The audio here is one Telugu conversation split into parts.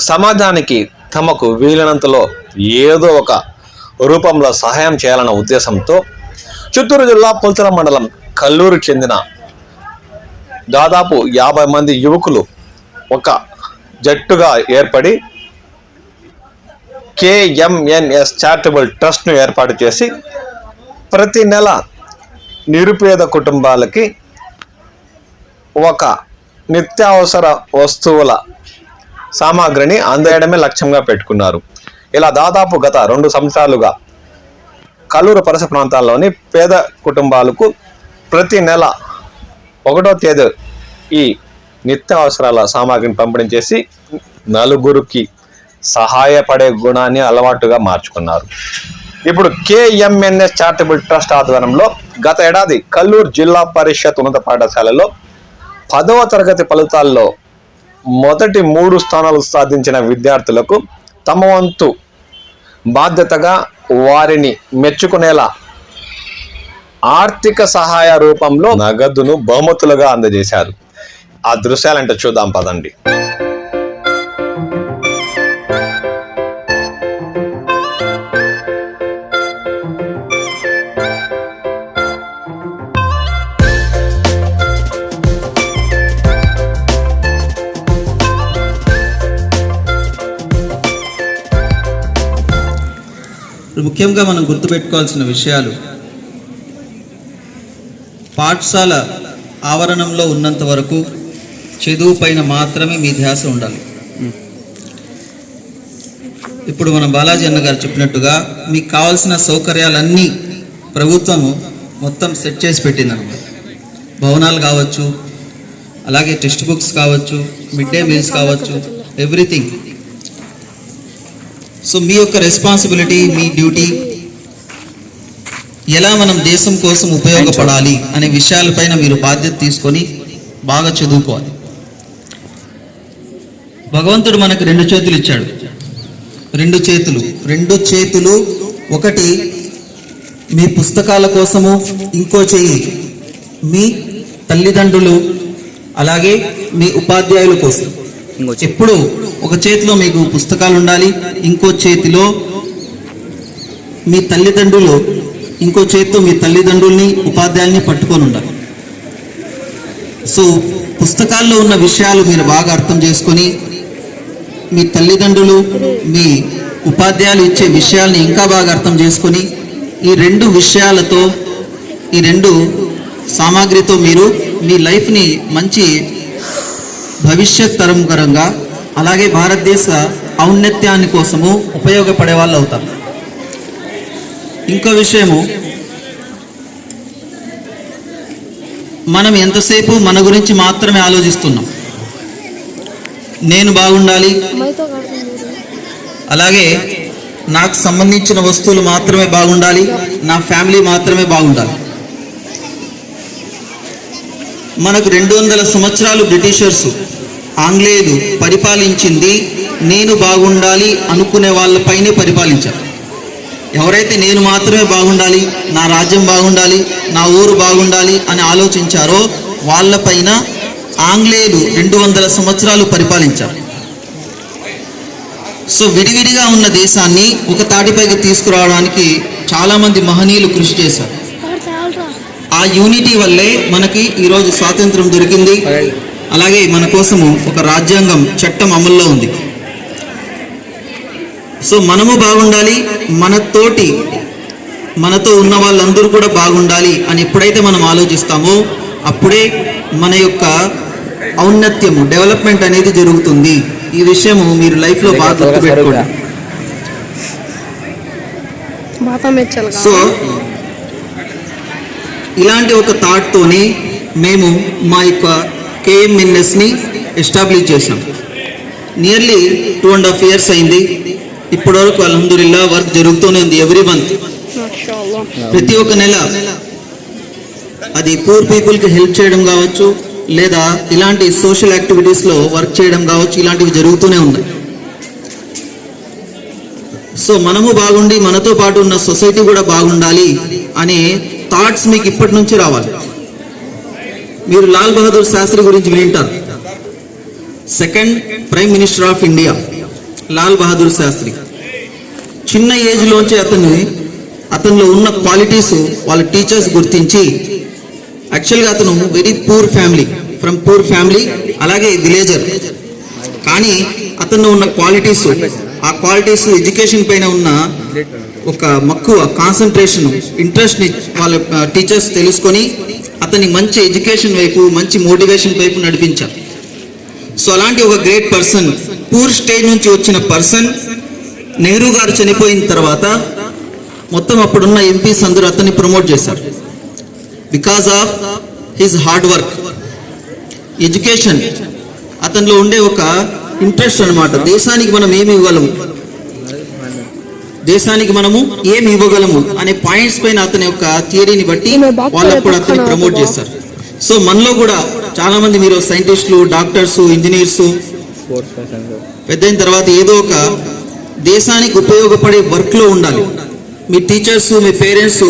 సమాజానికి తమకు వీలైనంతలో ఏదో ఒక రూపంలో సహాయం చేయాలన్న ఉద్దేశంతో చిత్తూరు జిల్లా పుల్చల మండలం కల్లూరుకు చెందిన దాదాపు 50 మంది యువకులు ఒక జట్టుగా ఏర్పడి KMNS చారిటబుల్ ట్రస్ట్ను ఏర్పాటు చేసి ప్రతి నెల నిరుపేద కుటుంబాలకి ఒక నిత్యావసర వస్తువుల సామాగ్రిని అందజేయడమే లక్ష్యంగా పెట్టుకున్నారు. ఇలా దాదాపు గత 2 సంవత్సరాలుగా కల్లూరు పరిసర ప్రాంతాల్లోని పేద కుటుంబాలకు ప్రతి నెల 1వ తేదీ ఈ నిత్యావసరాల సామాగ్రిని పంపిణీ చేసి నలుగురికి సహాయపడే గుణాన్ని అలవాటుగా మార్చుకున్నారు. ఇప్పుడు KMNS చారిటబుల్ ట్రస్ట్ ఆధ్వర్యంలో గత ఏడాది కల్లూరు జిల్లా పరిషత్ ఉన్నత పాఠశాలలో 10వ తరగతి ఫలితాల్లో మొదటి 3 స్థానాలు సాధించిన విద్యార్థులకు తమ వంతు బాధ్యతగా వారిని మెచ్చుకునేలా ఆర్థిక సహాయ రూపంలో నగదును బహుమతులుగా అందజేశారు. ఆ దృశ్యాలంటే చూద్దాం పదండి. ముఖ్యంగా మనం గుర్తుపెట్టుకోవాల్సిన విషయాలు, పాఠశాల ఆవరణంలో ఉన్నంత వరకు చదువు పైన మాత్రమే మీ ధ్యాస ఉండాలి. ఇప్పుడు మన బాలాజీ అన్న గారు చెప్పినట్టుగా మీకు కావాల్సిన సౌకర్యాలన్నీ ప్రభుత్వము మొత్తం సెట్ చేసి పెట్టిందన్నమాట. భవనాలు కావచ్చు, అలాగే టెక్స్ట్ బుక్స్ కావచ్చు, మిడ్ డే మీల్స్ కావచ్చు, ఎవ్రీథింగ్. సో మీ యొక్క రెస్పాన్సిబిలిటీ, మీ డ్యూటీ, ఎలా మనం దేశం కోసం ఉపయోగపడాలి అనే విషయాలపైన మీరు బాధ్యత తీసుకొని బాగా చదువుకోవాలి. భగవంతుడు మనకు 2 చేతులు ఇచ్చాడు. 2 చేతులు ఒకటి మీ పుస్తకాల కోసము, ఇంకో చెయ్యి మీ తల్లిదండ్రులు అలాగే మీ ఉపాధ్యాయుల కోసం. ఎప్పుడు ఒక చేతిలో మీకు పుస్తకాలు ఉండాలి, ఇంకో చేతిలో మీ తల్లిదండ్రులు, ఇంకో చేతితో మీ తల్లిదండ్రుల్ని ఉపాధ్యాయుల్ని పట్టుకొని ఉండాలి. సో పుస్తకాల్లో ఉన్న విషయాలు మీరు బాగా అర్థం చేసుకొని మీ తల్లిదండ్రులు, మీ ఉపాధ్యాయులు ఇచ్చే విషయాల్ని ఇంకా బాగా అర్థం చేసుకొని ఈ 2 విషయాలతో, ఈ 2 సామాగ్రితో మీరు మీ లైఫ్ని మంచి భవిష్యత్ తరంకరంగా, అలాగే భారతదేశ ఔన్నత్యాన్ని కోసము ఉపయోగపడే వాళ్ళు అవుతారు. ఇంకో విషయము, మనం ఎంతసేపు మన గురించి మాత్రమే ఆలోచిస్తున్నాం. నేను బాగుండాలి, అలాగే నాకు సంబంధించిన వస్తువులు మాత్రమే బాగుండాలి, నా ఫ్యామిలీ మాత్రమే బాగుండాలి. మనకు 200 సంవత్సరాలు బ్రిటిషర్స్, ఆంగ్లేయులు పరిపాలించింది నేను బాగుండాలి అనుకునే వాళ్ళపైనే పరిపాలించారు. ఎవరైతే నేను మాత్రమే బాగుండాలి, నా రాజ్యం బాగుండాలి, నా ఊరు బాగుండాలి అని ఆలోచించారో వాళ్ళపైన ఆంగ్లేయులు 200 సంవత్సరాలు పరిపాలించారు. సో విడివిడిగా ఉన్న దేశాన్ని ఒక తాటిపైకి తీసుకురావడానికి చాలామంది మహనీయులు కృషి చేశారు. ఆ యూనిటీ వల్లే మనకి ఈరోజు స్వాతంత్రం దొరికింది. అలాగే మన కోసము ఒక రాజ్యాంగం, చట్టం అమల్లో ఉంది. సో మనము బాగుండాలి, మనతో ఉన్న వాళ్ళందరూ కూడా బాగుండాలి అని ఎప్పుడైతే మనం ఆలోచిస్తామో అప్పుడే మన యొక్క ఔన్నత్యము, డెవలప్మెంట్ అనేది జరుగుతుంది. ఈ విషయము మీరు లైఫ్లో బాగా గుర్తుపెట్టుకోండి. సో ఇలాంటి ఒక థాట్తోనే మేము మా యొక్క KMNSని ఎస్టాబ్లిష్ చేసాం. నియర్లీ 2.5 years అయింది. ఇప్పటివరకు అల్హమ్దులిల్లా వర్క్ జరుగుతూనే ఉంది. ఎవ్రీ మంత్, ప్రతి ఒక్క నెల అది పూర్ పీపుల్కి హెల్ప్ చేయడం కావచ్చు, లేదా ఇలాంటి సోషల్ యాక్టివిటీస్లో వర్క్ చేయడం కావచ్చు, ఇలాంటివి జరుగుతూనే ఉన్నాయి. సో మనము బాగుండి మనతో పాటు ఉన్న సొసైటీ కూడా బాగుండాలి అనే థాట్స్ మీకు ఇప్పటి నుంచి రావాలి. మీరు లాల్ బహదూర్ శాస్త్రి గురించి వింటారు. 2nd prime minister of India. Lal Bahadur Shastri. చిన్న ఏజ్లోంచి అతనిలో ఉన్న క్వాలిటీస్ వాళ్ళ టీచర్స్ గుర్తించి, యాక్చువల్గా అతను very poor family, from poor family, అలాగే విలేజర్. కానీ అతనిలో ఉన్న క్వాలిటీస్, ఆ క్వాలిటీస్ ఎడ్యుకేషన్ పైన ఉన్న ఒక మక్కువ, కాన్సన్ట్రేషన్, ఇంట్రెస్ట్ని వాళ్ళ టీచర్స్ తెలుసుకొని అతని మంచి ఎడ్యుకేషన్ వైపు, మంచి మోటివేషన్ వైపు నడిపించారు. సో అలాంటి ఒక గ్రేట్ పర్సన్, పూర్ స్టేజ్ నుంచి వచ్చిన పర్సన్, నెహ్రూ గారు చనిపోయిన తర్వాత మొత్తం అప్పుడున్న ఎంపీస్ అందరూ అతన్ని ప్రమోట్ చేశారు. Because of his hard work, education, అతనిలో ఉండే ఒక ఇంట్రెస్ట్ అన్నమాట. దేశానికి మనం ఏమి ఇవ్వగలము, దేశానికి మనము ఏమి ఇవ్వగలము అనే పాయింట్స్ పైన అతని యొక్క థియరీని బట్టి వాళ్ళప్పుడు అతన్ని ప్రమోట్ చేస్తారు. సో మనలో కూడా చాలా మంది మీరు సైంటిస్టులు, డాక్టర్స్, ఇంజనీర్స్ పెద్దయిన తర్వాత ఏదో ఒక దేశానికి ఉపయోగపడే వర్క్లో ఉండాలి. మీ టీచర్స్, మీ పేరెంట్స్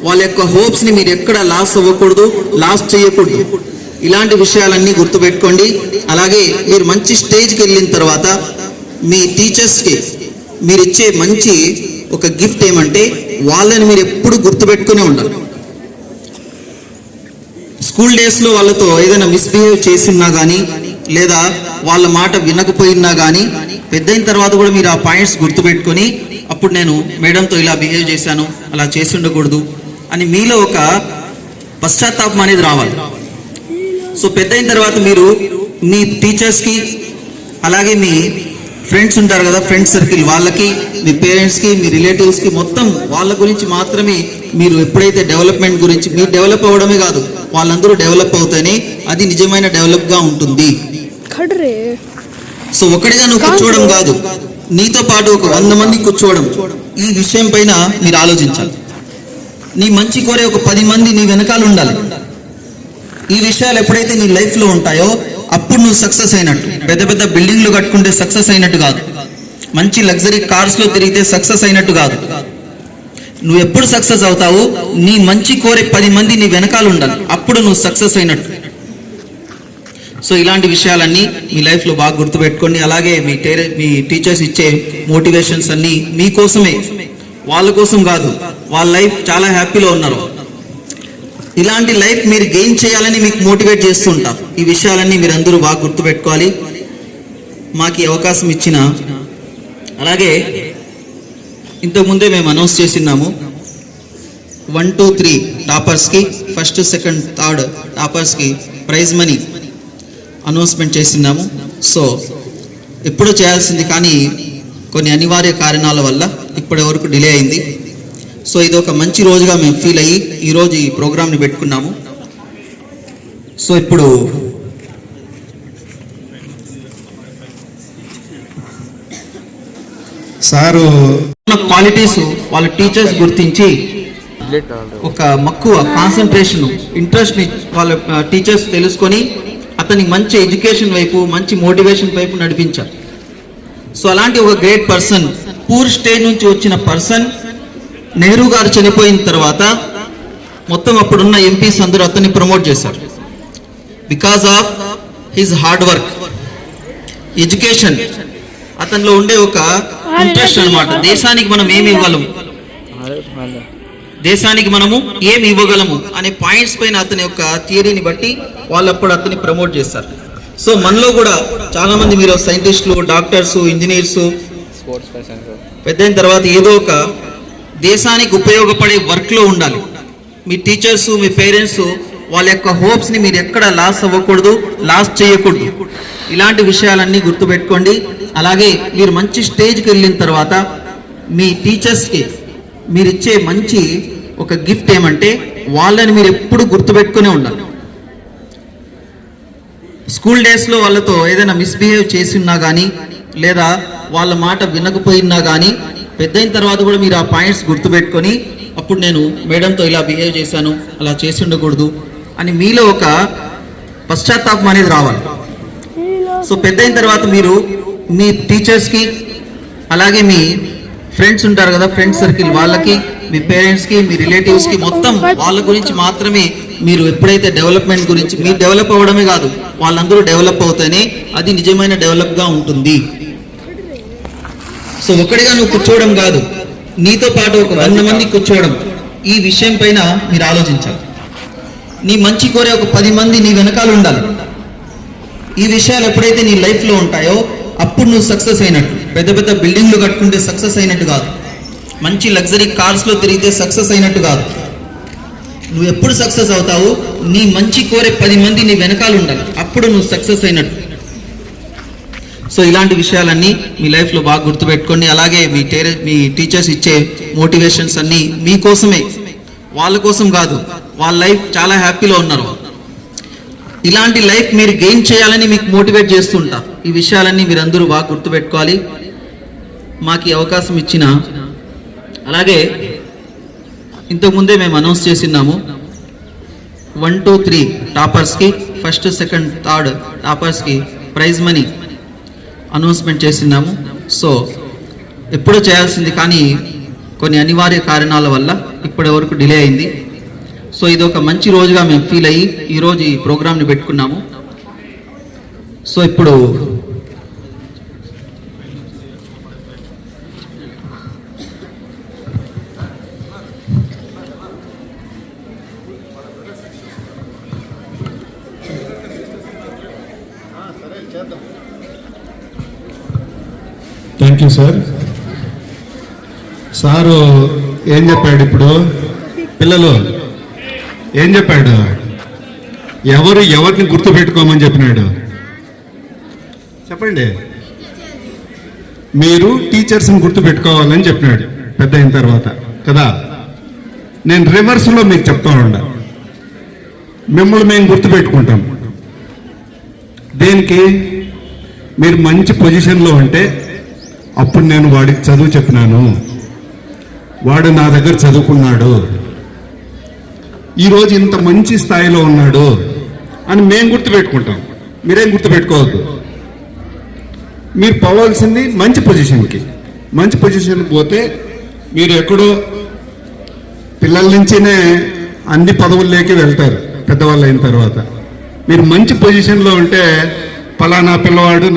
వాళ్ళ యొక్క హోప్స్ని మీరు ఎక్కడ లాస్ అవ్వకూడదు, లాస్ చేయకూడదు. ఇలాంటి విషయాలన్నీ గుర్తుపెట్టుకోండి. అలాగే మీరు మంచి స్టేజ్కి వెళ్ళిన తర్వాత మీ టీచర్స్కి మీరు ఇచ్చే మంచి ఒక గిఫ్ట్ ఏమంటే వాళ్ళని మీరు ఎప్పుడు గుర్తుపెట్టుకునే ఉండాలి. స్కూల్ డేస్లో వాళ్ళతో ఏదైనా మిస్బిహేవ్ చేసినా కానీ, లేదా వాళ్ళ మాట వినకపోయినా కానీ, పెద్దయిన తర్వాత కూడా మీరు ఆ పాయింట్స్ గుర్తుపెట్టుకొని, అప్పుడు నేను మేడంతో ఇలా బిహేవ్ చేశాను, అలా చేసి ఉండకూడదు అని మీలో ఒక పశ్చాత్తాపం అనేది రావాలి. సో పెద్దయిన తర్వాత మీరు మీ టీచర్స్కి, అలాగే మీ ఫ్రెండ్స్ ఉంటారు కదా, ఫ్రెండ్స్ సర్కిల్, వాళ్ళకి, మీ పేరెంట్స్కి, మీ రిలేటివ్స్కి, మొత్తం వాళ్ళ గురించి మాత్రమే మీరు ఎప్పుడైతే డెవలప్మెంట్ గురించి, మీరు డెవలప్ అవ్వడమే కాదు, వాళ్ళందరూ డెవలప్ అవుతేనే అది నిజమైన డెవలప్గా ఉంటుంది. సో ఒకటిగా నువ్వు కూర్చోవడం కాదు, నీతో పాటు ఒక 100 మంది కూర్చోవడం, ఈ విషయం పైన మీరు ఆలోచించాలి. నీ మంచి కోరే ఒక 10 మంది నీ వెనకాల ఉండాలి. ఈ విషయాలు ఎప్పుడైతే నీ లైఫ్లో ఉంటాయో అప్పుడు నువ్వు సక్సెస్ అయినట్టు. పెద్ద పెద్ద బిల్డింగ్లు కట్టుకుంటే సక్సెస్ అయినట్టు కాదు, మంచి లగ్జరీ కార్స్లో తిరిగితే సక్సెస్ అయినట్టు కాదు. నువ్వు ఎప్పుడు సక్సెస్ అవుతావు, నీ మంచి కోరే 10 మంది నీ వెనకాల ఉండాలి, అప్పుడు నువ్వు సక్సెస్ అయినట్టు. సో ఇలాంటి విషయాలన్నీ మీ లైఫ్లో బాగా గుర్తుపెట్టుకోండి. అలాగే మీ టీచర్స్ ఇచ్చే మోటివేషన్స్ అన్నీ మీకోసమే, వాళ్ళ కోసం కాదు. వాళ్ళ లైఫ్ చాలా హ్యాపీలో ఉన్నారు, ఇలాంటి లైఫ్ మీరు గెయిన్ చేయాలని మీకు మోటివేట్ చేస్తూ ఉంటారు. ఈ విషయాలన్నీ మీరు అందరూ బాగా గుర్తుపెట్టుకోవాలి. మాకు ఈ అవకాశం ఇచ్చిన, అలాగే ఇంతకుముందే మేము అనౌన్స్ చేసినాము 1, 2, 3 టాపర్స్కి, ఫస్ట్, సెకండ్, థర్డ్ టాపర్స్కి ప్రైజ్ మనీ అనౌన్స్మెంట్ చేసినాము. సో ఎప్పుడో చేయాల్సింది, కానీ కొన్ని అనివార్య కారణాల వల్ల ఇప్పటి వరకు డిలే అయింది. సో ఇది ఒక మంచి రోజుగా మేము ఫీల్ అయ్యి ఈరోజు ఈ ప్రోగ్రామ్ని పెట్టుకున్నాము. సో ఇప్పుడు సారు క్వాలిటీస్ వాళ్ళ టీచర్స్ గుర్తించి ఒక మక్కువ, కాన్సన్ట్రేషన్, ఇంట్రెస్ట్ని వాళ్ళ టీచర్స్ తెలుసుకొని అతని మంచి ఎడ్యుకేషన్ వైపు, మంచి మోటివేషన్ వైపు నడిపించారు. సో అలాంటి ఒక గ్రేట్ పర్సన్, పూర్ స్టేజ్ నుంచి వచ్చిన పర్సన్, నెహ్రూ గారు చనిపోయిన తర్వాత మొత్తం అప్పుడున్న ఎంపీస్ అందరూ అతన్ని ప్రమోట్ చేశారు. Because of his hard work, education, అతనిలో ఉండే ఒక ఇంట్రెస్ట్ అన్నమాట. దేశానికి మనం ఏమి ఇవ్వగలము, దేశానికి మనము ఏమి ఇవ్వగలము అనే పాయింట్స్ పైన అతని యొక్క థియరీని బట్టి వాళ్ళప్పుడు అతన్ని ప్రమోట్ చేస్తారు. సో మనలో కూడా చాలా మంది మీరు సైంటిస్టులు, డాక్టర్స్, ఇంజనీర్స్ పెద్దయిన తర్వాత ఏదో ఒక దేశానికి ఉపయోగపడే వర్క్లో ఉండాలి. మీ టీచర్స్, మీ పేరెంట్స్ వాళ్ళ యొక్క హోప్స్ని మీరు ఎక్కడ లాస్ అవ్వకూడదు, లాస్ చేయకూడదు. ఇలాంటి విషయాలన్నీ గుర్తుపెట్టుకోండి. అలాగే మీరు మంచి స్టేజ్కి వెళ్ళిన తర్వాత మీ టీచర్స్కి మీరు ఇచ్చే మంచి ఒక గిఫ్ట్ ఏమంటే వాళ్ళని మీరు ఎప్పుడు గుర్తుపెట్టుకునే ఉండాలి. స్కూల్ డేస్లో వాళ్ళతో ఏదైనా మిస్బిహేవ్ చేసినా కానీ, లేదా వాళ్ళ మాట వినకపోయినా కానీ, పెద్దయిన తర్వాత కూడా మీరు ఆ పాయింట్స్ గుర్తుపెట్టుకొని, అప్పుడు నేను మేడంతో ఇలా బిహేవ్ చేశాను, అలా చేసి ఉండకూడదు అని మీలో ఒక పశ్చాత్తాపం అనేది రావాలి. సో పెద్దయిన తర్వాత మీరు మీ టీచర్స్కి, అలాగే మీ ఫ్రెండ్స్ ఉంటారు కదా, ఫ్రెండ్స్ సర్కిల్, వాళ్ళకి, మీ పేరెంట్స్కి, మీ రిలేటివ్స్కి, మొత్తం వాళ్ళ గురించి మాత్రమే మీరు ఎప్పుడైతే డెవలప్మెంట్ గురించి, మీరు డెవలప్ అవ్వడమే కాదు, వాళ్ళందరూ డెవలప్ అవుతేనే అది నిజమైన డెవలప్గా ఉంటుంది. సో ఒకటిగా నువ్వు కూర్చోవడం కాదు, నీతో పాటు ఒక 100 మంది కూర్చోవడం. ఈ విషయం పైన మీరు ఆలోచించాలి. నీ మంచి కోరే ఒక 10 మంది నీ వెనకాల ఉండాలి. ఈ విషయాలు ఎప్పుడైతే నీ లైఫ్లో ఉంటాయో అప్పుడు నువ్వు సక్సెస్ అయినట్టు. పెద్ద పెద్ద బిల్డింగ్లు కట్టుకుంటే సక్సెస్ అయినట్టు కాదు, మంచి లగ్జరీ కార్స్లో తిరిగితే సక్సెస్ అయినట్టు కాదు. నువ్వు ఎప్పుడు సక్సెస్ అవుతావు? నీ మంచి కోరే 10 మంది నీ వెనకాల ఉండాలి, అప్పుడు నువ్వు సక్సెస్ అయినట్టు. సో ఇలాంటి విషయాలన్నీ మీ లైఫ్లో బాగా గుర్తుపెట్టుకోండి. అలాగే మీ టీచర్స్ ఇచ్చే మోటివేషన్స్ అన్నీ మీకోసమే, వాళ్ళ కోసం కాదు. వాళ్ళ లైఫ్ చాలా హ్యాపీలో ఉన్నారు. ఇలాంటి లైఫ్ మీరు గెయిన్ చేయాలని మీకు మోటివేట్ చేస్తుంటారు. ఈ విషయాలన్నీ మీరందరూ బాగా గుర్తుపెట్టుకోవాలి. మాకు ఈ అవకాశం ఇచ్చిన, అలాగే ఇంతకుముందే మేము అనౌన్స్ చేసినాము 1, 2, 3 టాపర్స్కి, ఫస్ట్, సెకండ్, థర్డ్ టాపర్స్కి ప్రైజ్ మనీ అనౌన్స్మెంట్ చేసినాము. సో ఎప్పుడో చేయాల్సింది కానీ కొన్ని అనివార్య కారణాల వల్ల ఇప్పటి వరకు డిలే అయింది. సో ఇది ఒక మంచి రోజుగా మేము ఫీల్ అయ్యి ఈరోజు ఈ ప్రోగ్రామ్ని పెట్టుకున్నాము. సో ఇప్పుడు థ్యాంక్ యూ సార్. సారు ఏం చెప్పాడు ఇప్పుడు? పిల్లలు ఏం చెప్పాడు? ఎవరిని గుర్తుపెట్టుకోమని చెప్పినాడు? చెప్పండి. మీరు టీచర్స్ని గుర్తుపెట్టుకోవాలని చెప్పినాడు పెద్ద అయిన తర్వాత కదా. నేను రివర్స్లో మీకు చెప్తా ఉండా, మిమ్మల్ని మేము గుర్తుపెట్టుకుంటాం. దేనికి? మీరు మంచి పొజిషన్లో ఉంటే అప్పుడు నేను వాడికి చదువు చెప్పినాను, వాడు నా దగ్గర చదువుకున్నాడు, ఈరోజు ఇంత మంచి స్థాయిలో ఉన్నాడు అని మేము గుర్తుపెట్టుకుంటాం. మీరేం గుర్తుపెట్టుకోవద్దు. మీరు పోవాల్సింది మంచి పొజిషన్కి. మంచి పొజిషన్కి పోతే మీరు ఎక్కడో పిల్లల నుంచినే అన్ని పదవుల్లోకి వెళ్తారు పెద్దవాళ్ళు అయిన తర్వాత. మీరు మంచి పొజిషన్లో ఉంటే పలానా పిల్లవాడు